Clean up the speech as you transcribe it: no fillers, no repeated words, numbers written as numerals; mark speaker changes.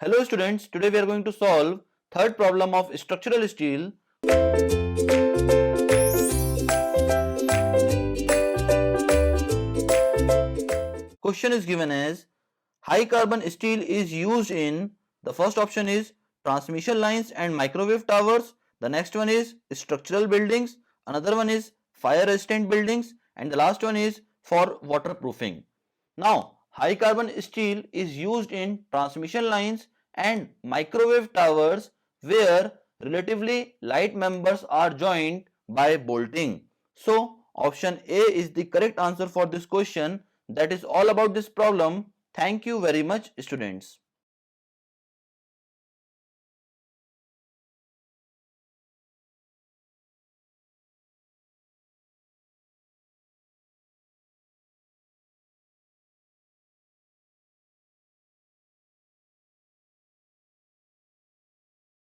Speaker 1: Hello students, today we are going to solve third problem of structural steel. Question is given as high carbon steel is used in, the first option is transmission lines and microwave towers, the next one is structural buildings, another one is fire resistant buildings, and the last one is for waterproofing. Now, high carbon steel is used in transmission lines and microwave towers where relatively light members are joined by bolting. So, option A is the correct answer for this question. That is all about this problem. Thank you very much, students.